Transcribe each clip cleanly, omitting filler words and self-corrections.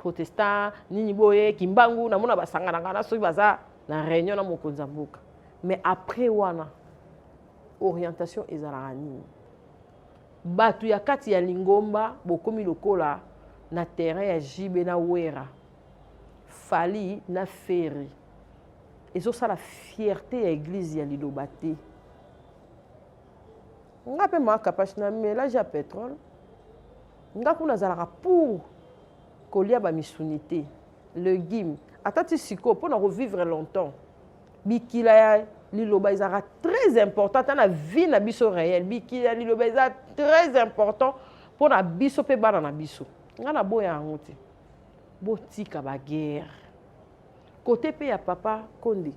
protestant nini boye kimbangu na mona basanga na soki baza na réunion na mokonzi mboka. Mais après wana orientation ezalaka nini? Batu ya kati ya Lingomba bokomi lokola na terrain ya Jibe na Wera Fali na Ferry. Et ça la fierté à l'église ya Liloba te. Nga pe ma kapach na mélange à pétrole. Nga kuna zalaka pour kolia ba misunité. Le gim atati siko pour na revivre longtemps. Bikila ya Liloba ezara très important dans la vie na biso réel. Bikila Liloba ezara très important pour na biso pe bana na biso. Nga na boya ngote. Botika ba guerre. Côté pe ya papa Kondi.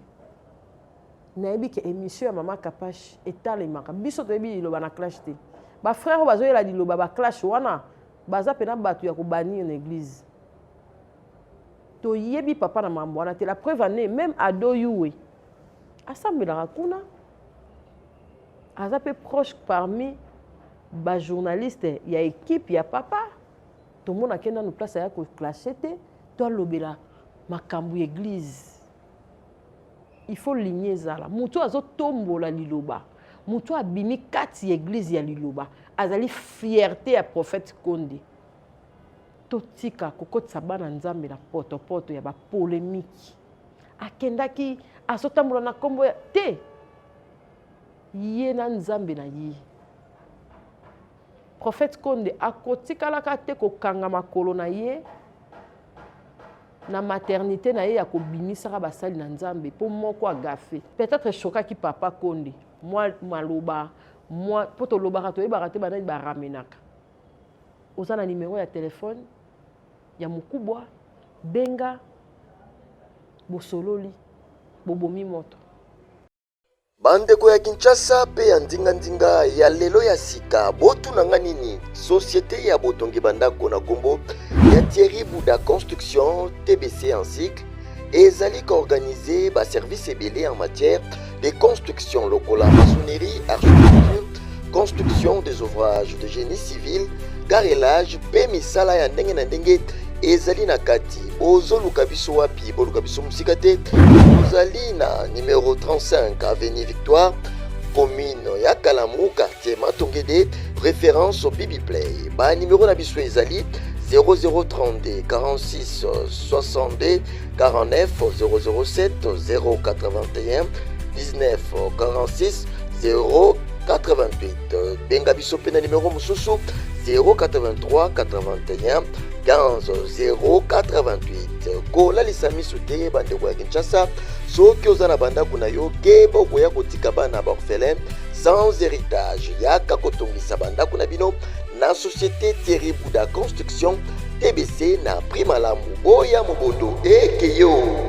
Nayebi ke émission ya mama Kapache etalemaka. Biso toyebi Liloba na clash te. Ba frère bazoyela Liloba ba clash wana baza pena batu ya kobani en église. To yebi papa na mambo wana te la preuve année même ado yuwe. Asambelaka kuna. Aza pe proche parmi ba journaliste ya équipe ya papa. Tout le monde a kenda nous place ya ko clasher te. To lobela makambu église. Il faut ligner zala. Mutu azo tombola Liloba. Mutu abimi kati église ya Liloba. Azali fierté ya prophète Kondi. Totika kokotisa bana nzambe na poto ya ba polémique. Akendaki azotambola na kombo ya te. Ye na nzambe na ye. Prophète Kondi akotikalaka te kokanga makolo na ye. Na maternité na ye ya kobimisaka basali na nzambe po moko agafe. Peut-être choka ki papa Kondi. Moi maloba, moi poto loba to yeba te bana ba ramenaka. Oza na numéro ya téléphone ya mukubwa benga bosololi bobomi moto. Bandeko ya Kinshasa pe ya ndinga ya lelo ya sika botu nanga nini société ya botongi bandako na kombo ya Thierry Bouda Construction TBC en cycle ezali organisé ba service ebele en matière de construction lokola maçonnerie, architecture, construction des ouvrages de génie civil, carrelage pe misala ya ndenge na ndenge ezali na kati bozoluka biso wapi boluka biso musika te bozali na numéro 35 avenue Victoire commune ya Kalamu quartier Matongede référence au Bibi Play ba numéro na biso ezali 0032 46 62 49 007 081 19 46 088 benga biso pe na numéro mususu 083 81 15 088 kola lisamisu te bandeko ya Kinshasa soki oza na bandako na yo keba okoya kotika bana ba orphelin sans héritage yaka kotongisa bandako na bino na société Thierry Bouda Construction TBC na Primalamu boya mobodo ekeyo.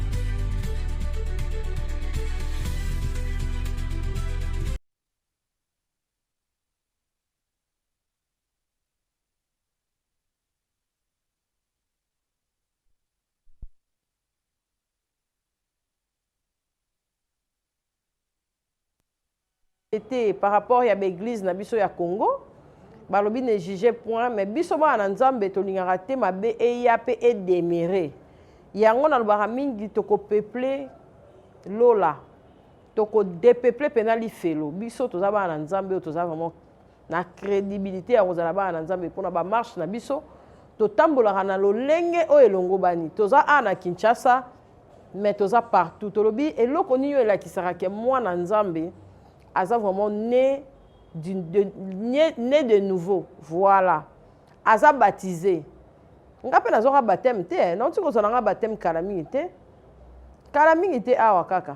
C'était par rapport à l'église na biso ya Congo, balobi ne juge point mais biso ba na nzambe to lingaka te mabe e yape e deméré. Yango na lobaka mingi toko peuplé lola. Toko dépeuplé penali felo. Biso to za ba na nzambe to za vraiment na crédibilité ya kozala ba na nzambe pona ba marche na biso to tambolaka na lolenge o elongo bani. To za ana Kinshasa mais to za partout. To lobi eloko niyo elakisaka ke moi na nzambe Aza vraiment né de nouveau. Voilà. Aza baptisé. Nga pe nazoka baptême te. Non tu ko nga baptême kalaming te. Kalaming te awa kaka.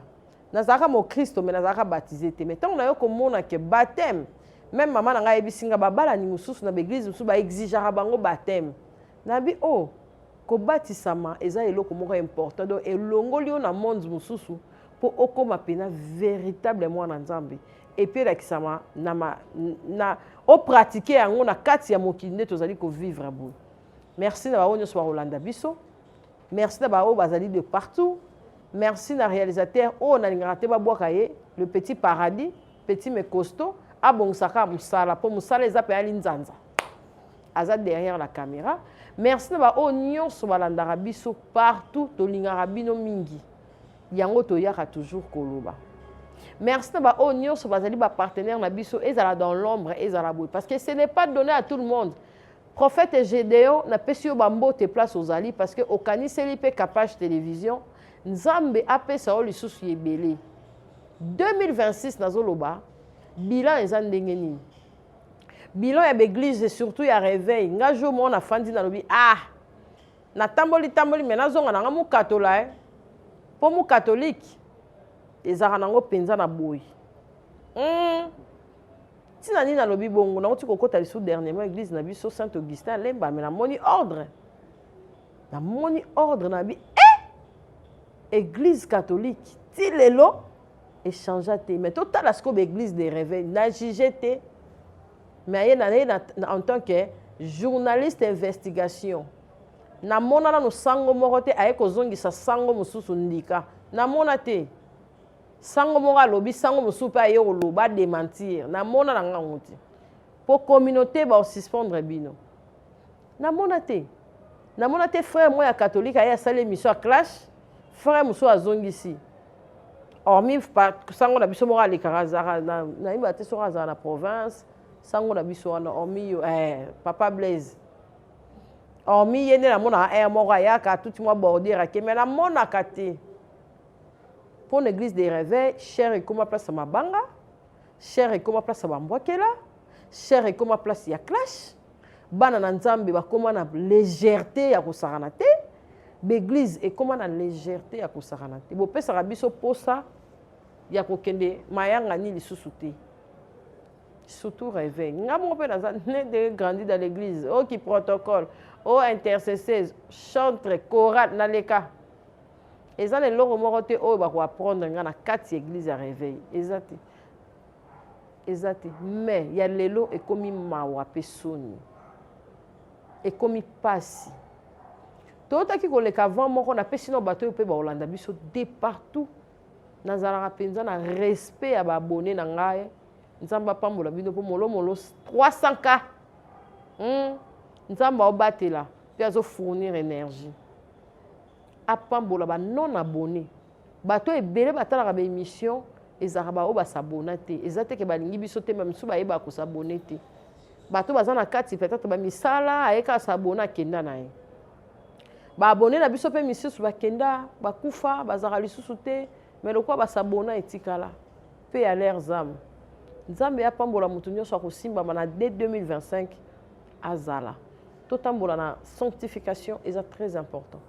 Nazaka mo Christo mais nazaka baptisé te. Mais tant na yo ko mona ke baptême. Même maman nga yebisinga babala ni mususu na église mususu ba exigera bango baptême. Nabi oh ko batisama eza eloko moko important. Donc elongoli yo na monde mususu. Pour okoma pena véritablement na nzambe et puis la kisama na o pratiquer yango na kati ya mokinde tozali ko vivre bon. Merci na baonyo so Rolanda biso. Merci na bao bazali de partout. Merci na réalisateur o na lingate ba bokaye le petit paradis, petit mais costaud abonsaka musala pour musala ezape ali nzanza. Aza derrière la caméra. merci na ba o nyonso balandaka biso partout tolingaka bino mingi yango toyaka toujours koloba merci na ba o nyonso bazali ba partenaire na biso ezala dans l'ombre ezala boye parce que ce n'est pas donné à tout le monde. Prophète Gédéon na pesi yo bambote place ozali parce que okaniseli pe Kapage télévision nzambe apesa o lisusu yebele 2026 nazoloba bilan eza ndenge nini bilan ya l'église surtout ya réveil nga jo mona fandi na lobi na tamboli mais nazonga nanga mu katola po mu catholique ezaka nango penza na boyi tina nini nalobi bongo nauti kokota lisu dernièrement église na biso Saint Augustin lemba mais namoni ordre na bi église catholique ti lelo échangea te mais totala siko église de réveil na jugé te mais en tant que journaliste investigation namona na sango moko te aye kozongisa sango mususu ndika namona te sango moko alobi sango mususu pe aye koloba démentir namona na ngango te po communauté baosuspendre bino namona te frère moi ya catholique aye asali émission ya clash frère mususu azongisi hormis sango na biso moko alekaka azaka nayeba te soki azala na province sango na biso wana hormis yo papa Blaise hormis ye nde namonaka moko ayaka tuti mwa bordure ake mais namonaka te pour l'église des réveils cher ekoma place ya mabanga cher ekoma place ya bambwakela cher ekoma place ya clash bana na nzambe bakoma na légèreté ya kosakana te l'église ekoma na légèreté ya kosakana te bopesaka biso posa ya kokende mayanga ni lisusu te surtout réveil nga moko mpe naza né de grandi dans l'église qui protocole intercesseuse chantre chorale naleka eza na eloko moko te oyo bakoapprendre nga na kati ya église ya réveil eza te mais ya lelo ekomi mawa mpe soni ekomi pasi totaki koleka avant moko napesi no bato oyo mpe baolanda biso de partout nazalaka mpenza na respect ya baabone na ngai nzambe apambola bino mpo molomolo 300k nzambe aobatela mpe azofournir énergie apambola banon abonné bato ebele batalaka baémission ezalaka baoyo basabona te eza te ke balingi biso te bamisu bayebaka kosabone te bato baza na kati peut-être bamisala ayeka asabona akenda na ye baabone na biso mpe misusu bakenda bakufa bazalaka lisusu te mais lokwa basabona etikala mpe ya leur zame nzambe apambola moto nyonso akosimbama na dès 2025 azala totambola na sanctification eza très important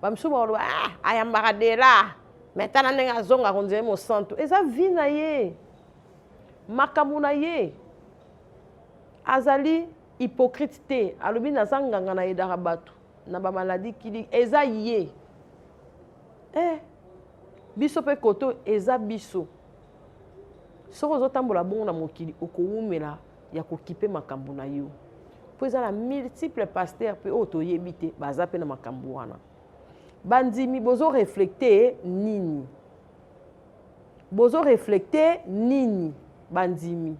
bamisu baoloba ayambaka dela metana ndenge azonga konzele mosantu eza vi na ye makambo na ye azali hypocrite te alobi naza nganga na yedaka bato na bamaladi kili eza ye biso mpe koto eza biso soki ozotambola bongo na mokili okowumela ya kokipe makambo na yo mpo eza na multiple paster mpe oyo toyebi te baza mpe na makambo wana bandimi bozoreflecte nini bandimi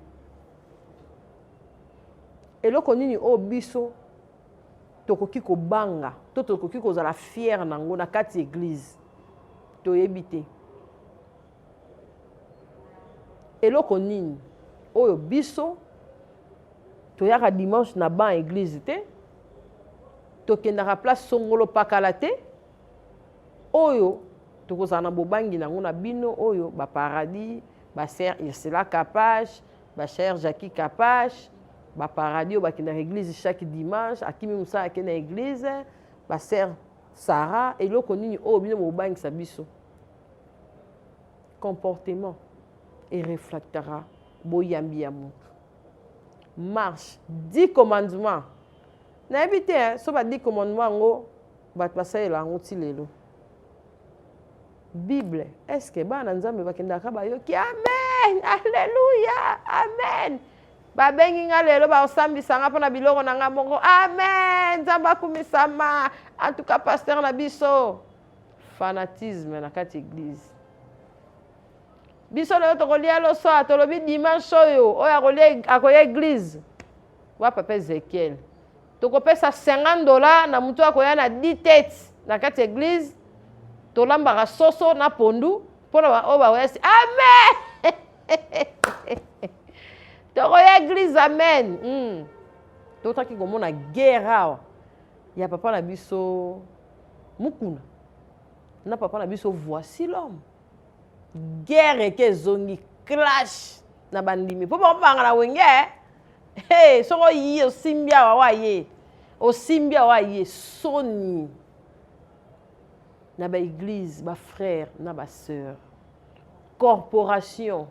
eloko nini oyo biso tokoki kobanga to tokoki kozala fiere nango na kati église toyebi te eloko nini oyo biso toyaka dimanche na ban église te tokendaka place songolo pakala te oyo tokozala na bobangi nango na bino oyo baparadis basere Ursula Kapage basere Jackie Kapage baparadis oyo bakendaka église chaque dimanche akimi mosala ake na église basere Sarah eloko nini oyo bino bobangisa biso comportement ereflectera boyambi ya moto marche 10 commandements nayebi te so ba 10 commandements yango bato basalela yango ti lelo bible estce bana nzambe bakendaka bayoki amen alleluya amen babengi nga lelo baosambisanga mpona biloko na nga moko amen nzambe akumisama en tout cas pasteur na biso fanatisme na kati église biso lelo tokolia loso tolobi dimanche oyo akolia église wa papa Ezekiel tokopesa $50 na mutu akoya na 10 têtes na kati ya église tolambaka soso na pondu mpona oyo bakoya si amen tokoya église amen totaki komona guerre awa ya papa na biso mukuna na papa na biso voici l'homme guerre eke ezongi clash na bandimi mpo bangana na wenge soko yi osimbi awa waye osimbi awa ye soni na baéglise bafrère na basœur corporation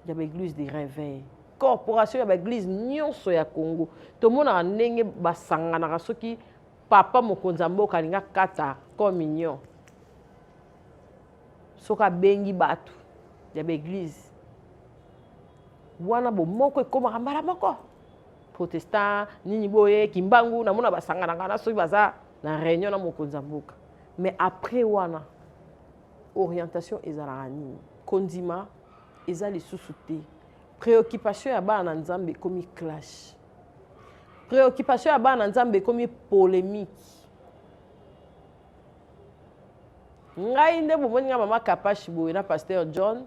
ya baéglise de réveil corporation ya baéglise nyonso ya Congo tomonaka ndenge basanganaka soki papa mokonzi ya mboka alinga kata communion soki abengi bato ya baéglise wana bomoko ekomaka mbala moko protestant nini boye kimbangu namona basanganaka na soki baza na réunion na mokonzi ya mboka mais après wana orientation ezalaka nini kondima eza lisusu te préoccupation ya bana na nzambe ekomi clash préoccupation ya bana na nzambe ekomi polémique ngai nde bomoni nga mama kapashi boye na pasteur John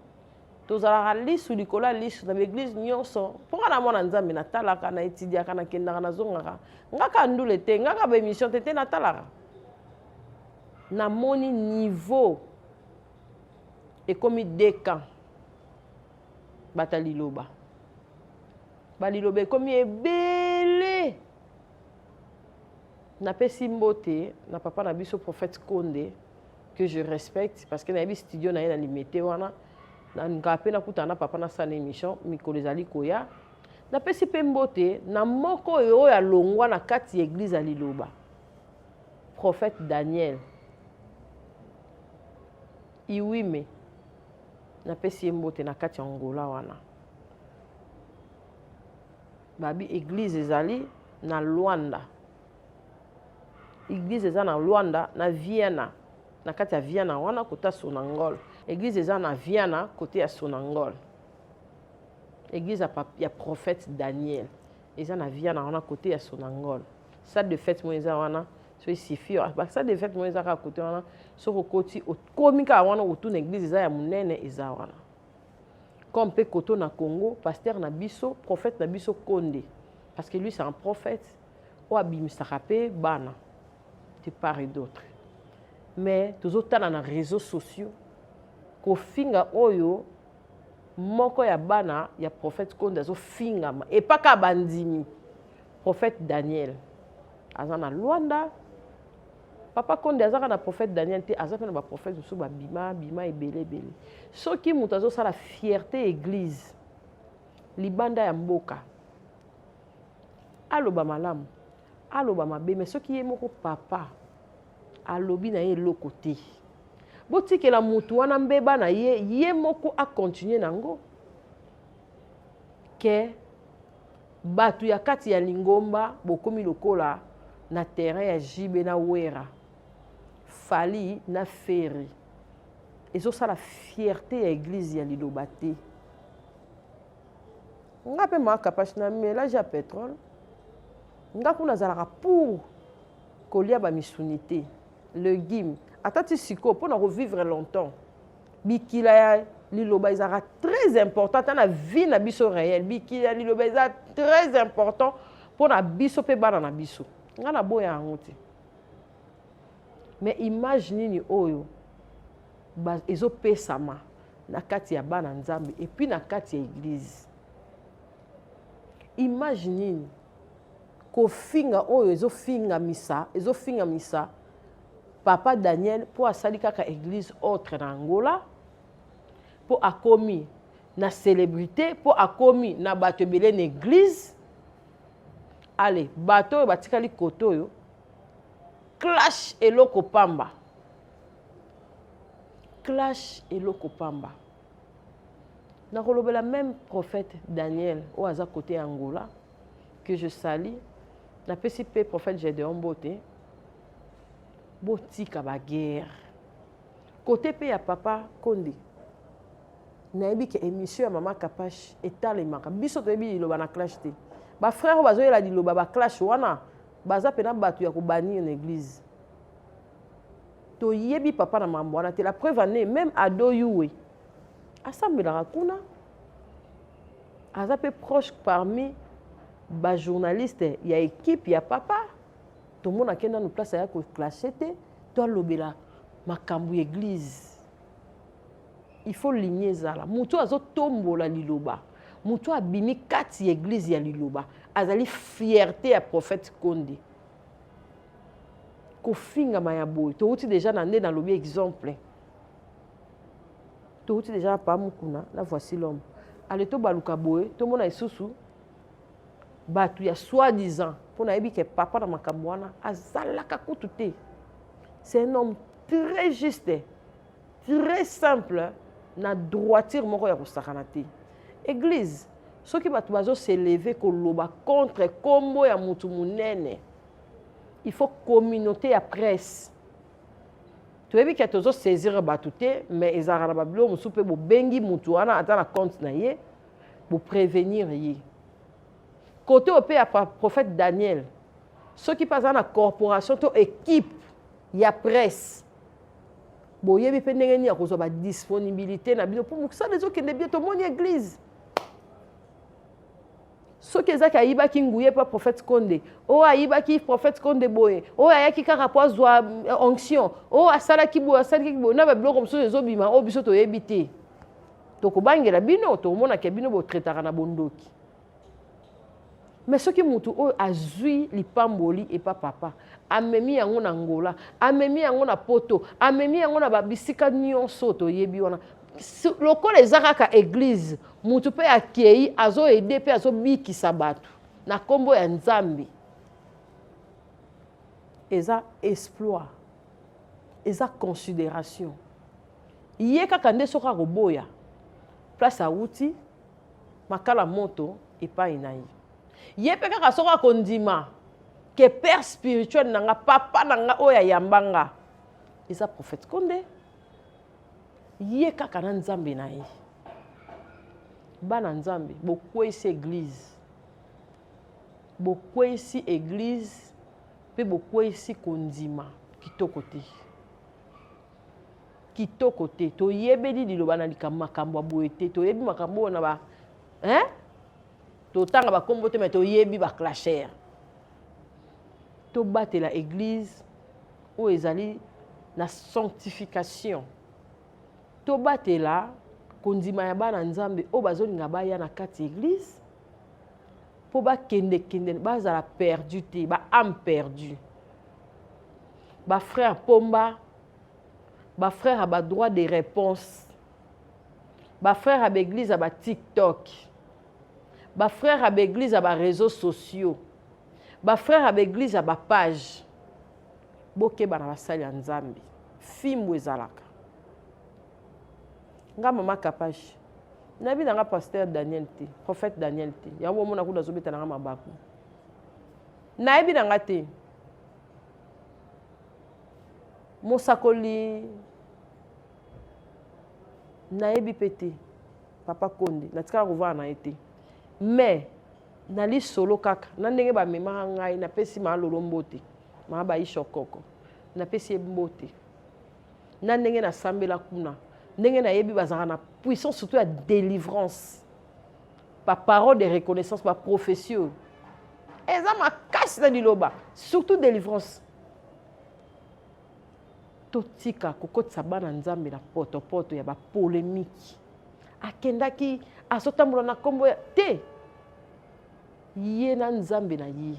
tozalaka lisu likolo ya lisu na baéglise nyonso mponga na mwana nzambe natalaka na etidiaka nakendaka nazongaka ngaka ndule te ngaka baémission te natalaka namoni niveau ekomi deka bata liloba baliloba ekomi ebele napesi mbote na papa na biso prophète Konde que je respecte parce que nayebi studio na ye na limete wana nanga mpe nakutana na papa nasala émission mikolo ezali koya napesi mpe mbote na moko oyo alongwa na kati ya église ya liloba prophète Daniel iwime napesi ye mbote na kati ya Angola wana babi église ezali na Luanda église eza na Luanda na Vienna na kati ya Vienna wana kota Sonangol église eza na Vienna côté ya Sonangol église ya prophète Daniel eza na Vienna wana côté ya Sonangol salle de fête mo eza wana so isifi ba salle de fête mo eza ka côté wana so kokoti okomi ka wana otuna église eza ya munene eza wana comme pe koto na Congo pasteur na biso prophète na biso Konde parce que lui c'est un prophète o abimisaka pe bana de part et d'autre mais tozotala na réseaux sociaux kofinga oyo moko ya bana ya prophète Konde azofingama epaka bandimi prophète Daniel aza na Luanda papa Konde azaka na prophète Daniel te aza pe na ba prophète mosusu babima bima ebele soki moto azosala fierté église libanda ya mboka aloba malamu aloba mabe mais soki ye moko papa alobi na ye eloko te botikela mutu wana mbeba na ye moko a continuer nango ke batu ya kati ya lingomba bokomi lokola na terrain ya jibe na wera fali na feri ezosala fierté ya église ya liloba te nga pe maka pache na mélange ya pétrole nga kuna zalaka pour kolia ba misunité le gim atati siko pour na revivre longtemps bikila ya liloba ezalaka très important ta na vie na biso réel bikila ya liloba eza très important pour na biso pe bana na biso nga na boya yango te mais image nini oyo ezopesama na kati ya bana nzambe et puis na kati ya église image nini kofinga oyo ezofinga misa papa Daniel po asali kaka église autre na Angola po akomi na célébrité po akomi na bato ebele na église ale bato oyo batikali koto oyo clash eloko pamba nakolobela même prophète Daniel oyo aza côté Angola que je salue napesi pe prophète Gédéon Mbote botika ba guerre côté pe ya papa Konde nayebi ke émission ya mama Kapashi etalemaka biso toyebi liloba na clash te Ba frère bazo yela diloba ba clash wana baza pena batu ya ko bannir en église. To yebi papa na mambo wana te la preuve année même ado yuwe. Assemble la kuna. Aza peu proche parmi ba journaliste ya équipe ya papa. Tout le monde a kenda no place ya ko clasher te to lobela makambu église. Il faut ligner zala. Mutu azo tombola liloba. Mutu abimi kati église ya liloba. Azali fierté ya prophète Konde. Ko finga maya boy. To uti déjà na nde na lobi exemple. To uti déjà pa mukuna, la voici l'homme. Ale to baluka boy, to mona isusu. Batu ya soi-disant. Pona yebi ke papa na makambu wana azalaka kutu te. C'est un homme très juste, très simple. Na droiture moko ya kosakana te. Église, ceux qui batu bazo s'élever koloba contre kombo ya mutu munene. Il faut communauté ya presse. Tu veux que tozo saisir batu te, mais ezara na babilo musu pe bo bengi mutu wana ata na compte na ye, bo prévenir ye. Côté opé ya prophète Daniel, ceux qui passent na corporation to équipe ya presse. Bon, il y a des disponibilité pour ça les autres qui ne bientôt mon église. Ce qui est ça qui ngouye pas prophète Konde. Oh aiba qui prophète Konde boye. Oh aya qui rapport zwa onction. Oh asala ki bo asala ki bo na ba bloc comme ça les obima oh biso to yebité. To ko bangela bino to mona ke bino bo traitara na bondoki. Mais ce qui mutu o azui lipamboli et pas papa. Amemi yango na ngola, amemi yango na poto, amemi yango na babisika nyonso to yebi wana. Lokola ezaka ka église, mutu pe akei azo aider pe azo bikisa batu na kombo ya Nzambe. Eza exploit. Eza considération. Iye kaka nde soka roboya. Place a outi makala moto epa inayi. Iye pe kaka soka kondima. Que père spirituel nanga papa nanga oya yambanga. Isa prophète Konde. Ye kaka na Nzambe na ye. Bana Nzambe, bokwe isi église. Bokwe isi église, pe bokwe isi kondima kitoko te. Kitoko te. To yebeli liloba na makambo boye te. To yebi makambo na ba hein? To tanga ba kombo te mais to yebi ba clasher. To battre la église où ezali la sanctification. To battre la kondima ya bana Nzambe o bazolinga baya na kati église po ba kende bazala perdu te ba âme perdu. Ba frère Pomba, ba frère a ba droit de réponse. Ba frère a l'église a ba TikTok. Ba frère a l'église a ba réseaux sociaux. Ba frère à l'église à ba page. Boke bana basali Nzambe. Fimbu ezalaka. Nga mama kapage. Nabi nga pasteur Daniel te, prophète Daniel te. Ya wo mona ku dazobeta nga mabaku. Nabi nga te. Mosakoli naebi pete. Papa Konde, natika ko na été. Mais nali solo kaka na ndenge ba mema ngai na pesi ma lolo mbote ma ba ishokoko na pesi mbote na ndenge na sambela kuna ndenge na yebi bazaka na puissance surtout ya délivrance par parole de reconnaissance par profession eza makasi na liloba surtout délivrance totika kokotisa bana Nzambe na poto ya ba polémique akendaki asotambola na kombo ya te Yé na Nzambe na ye.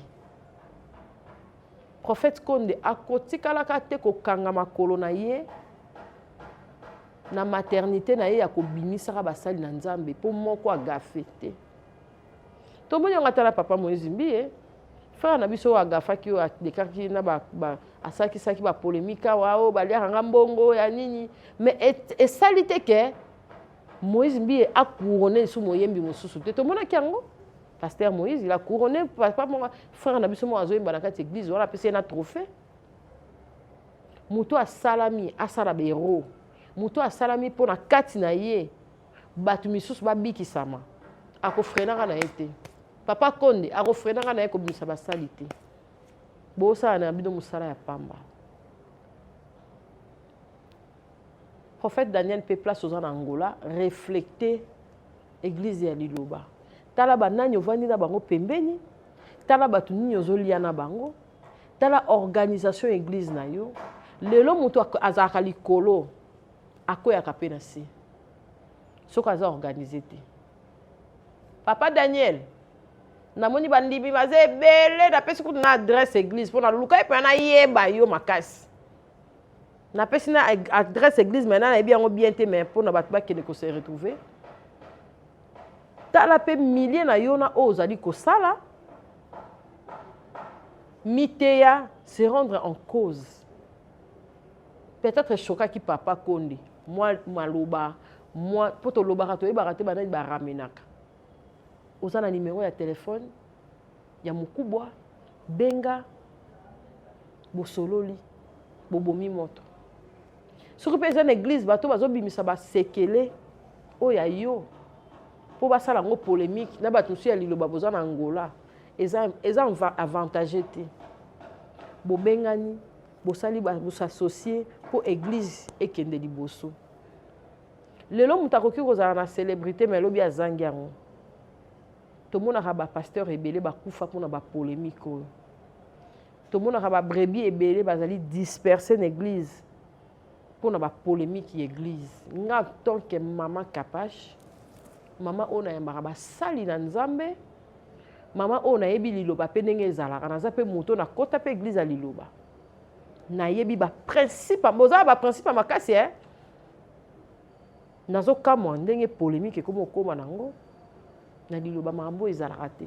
Prophète Konde akotikalaka te kokanga makolo na ye na maternité na ye ya kobimisaka basali na Nzambe po moko agafe te. To bonyo ngata na papa Moïse Mbiye frère na biso agafaki o dekaki na ba asaki saki ba polémika wao baliaka ngambongo ya nini mais esalite ke Moïse Mbiye a couronné sous moyembi mosusu te to mona kiango. Pasteur Moïse, il a couronné, papa, mon frère, on a vu ce mot à l'église, on a passé un trophée. Moutou a salami, a salabero. Moutou a salami pour la katina ye. Batu misus ba biki sama. Ako frena na été. Papa Konde a refréné na ye ko bimisa basali te. Bo sa na bino musala ya pamba. Prophète Daniel peut place aux Angola refléter église ya Liloba. Tala banani ovandi na bango pembeni, tala batu nini ozolia na bango, tala organisation église na yo. Lelo mutu azaka likolo akoya kapena si. Soko aza organisé te. Papa Daniel namoni bandibi baze belé na pesi kutu na adresse église pour na luka e na yeba yo makasi. Na pesi na adresse église maintenant na bien bien te mais pour na batu ba kene ko se retrouver. Tala pe milliers na yo na ozali ko sala. Miteya se rendre en cause. Peut-être choqué qui papa Konde. Moi maloba, moi poto loba rato e barate banani ba ramenaka. Osana numéro ya téléphone ya mukubwa benga bosololi bobomi moto. Sur pe une église bato bazo bimisa ba sekele oya yo po basala ngo polémique na bato su ya Liloba bozana Angola eza avantagé te. Bobengani bosali ba s'associer pour église ekende liboso. Lelo mutakoki kozala na célébrité mais lobi azangi yango. Tout le monde a ba pasteur ebele ba kufa pour na ba polémique. Tout le monde a ba brebis ebele bazali disperser l'église pour na ba polémique église. Nga tant que maman Kapache, maman ona yamba ba sali na Nzambe, maman ona yebi Liloba pe ndenge ezalaka na zape moto na kota pe église a Liloba. Na yebi ba principe moza ba principe makasi nazo kama ndenge polémique comme okoma nango. Na Liloba mambo ezalaka te.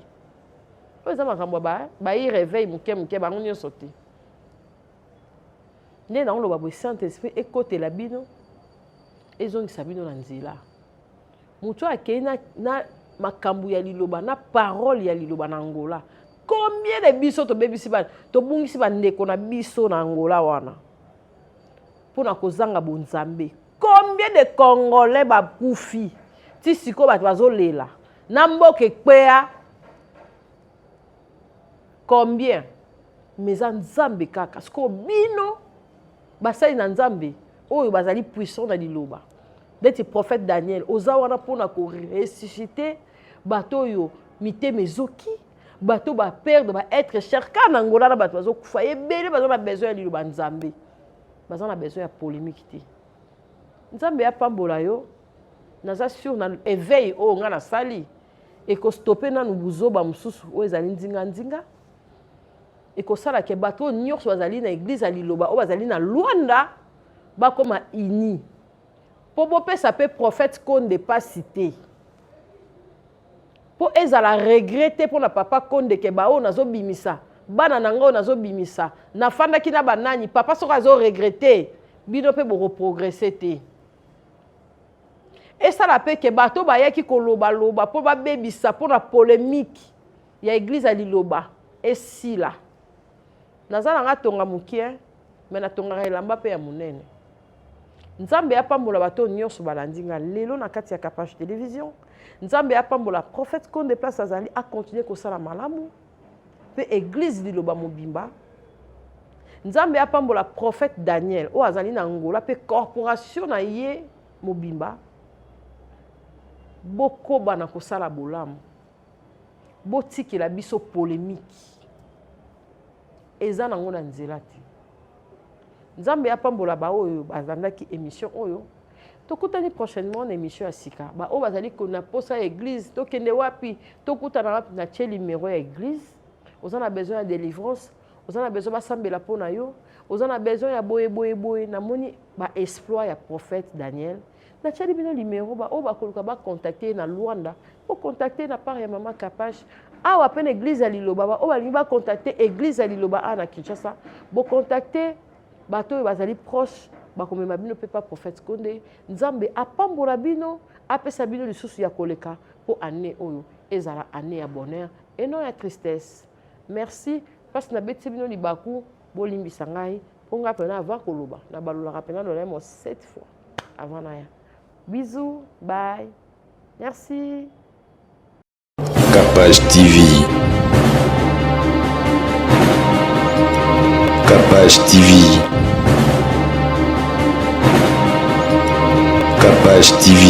Oza makambo ba y réveil muke bango nyonso te. Ne na loba bo Saint-Esprit ekote la bino ezongisa bino na nzela. Mutu akei na makambo ya Liloba na parole ya Liloba na Angola. Combien de biso to bebisi ba to bungisi ba ndeko na biso na Angola wana. Pona kozanga bonzambe. Combien de Congolais ba kufi ti siko ba bazolela. Namboke kwea combien mais Nzambe kaka sko bino basali na Nzambe oyo bazali puissant na Liloba d'être prophète Daniel oza wana pona ko ressusciter bato yo mité mezoki bato ba perdre ba être cher kana Angola na bato bazo kufa ebele bazo na besoin ya Liloba Nzambe bazo na besoin ya polémique te Nzambe ya pambola yo naza sur na éveil o nga na sali et ko stopper na nubuzoba mususu o ezali ndinga et ko sala ke bato nyonso bazali na église a Liloba o bazali na Luanda ba koma ini po bopesa pe prophète Konde pas cité po ezala regretter pour na papa Konde ke ba o nazo bimisa bana nanga o nazo bimisa na fanda kina banani papa soko azo regretter bino pe bo progresser te. Et ça la paix que bateau baya qui koloba loba pour ba bebisa pour la polémique ya église à Liloba et si là nazala nga tonga mukie mais na tonga elamba pe ya munene Nzambe ya pambola bato nyonso balandinga lelo na kati ya Kapache télévision Nzambe ya pambola prophète Konde place azali a continuer ko sala malamu pe église Liloba mobimba Nzambe ya pambola prophète Daniel o azali na Angola pe corporation na ye mobimba boko bana kosala bolamu botiki la biso polémique eza nango na nzela te Nzambe ya pambola ba oyo bazandaki émission oyo tokutani prochainement na émission ya sika ba o bazali kona posa église tokende wapi tokutana wapi na tie numéro ya église ozana besoin ya délivrance ozana besoin ba sambela pona yo ozana besoin ya boye na moni ba exploit ya prophète Daniel na tchali bino numéro ba o ba koluka ba contacter na Luanda o contacter na part ya maman Kapache awa pe église ya Liloba ba o ba lingi ba contacter église ya Liloba na Kinshasa bo contacter bato bazali proche ba komema bino pe pa prophète Konde Nzambe apambola bino apesa bino lisusu ya koleka po année oyo ezala année ya bonheur et non ya tristesse. Merci parce na beti bino libaku bolimbisa ngai po nga pena avant koloba na balolaka pena lolemo 7 fois avant na ya. Bisous, bye. Merci. Kapache TV. Capage TV. Capage TV.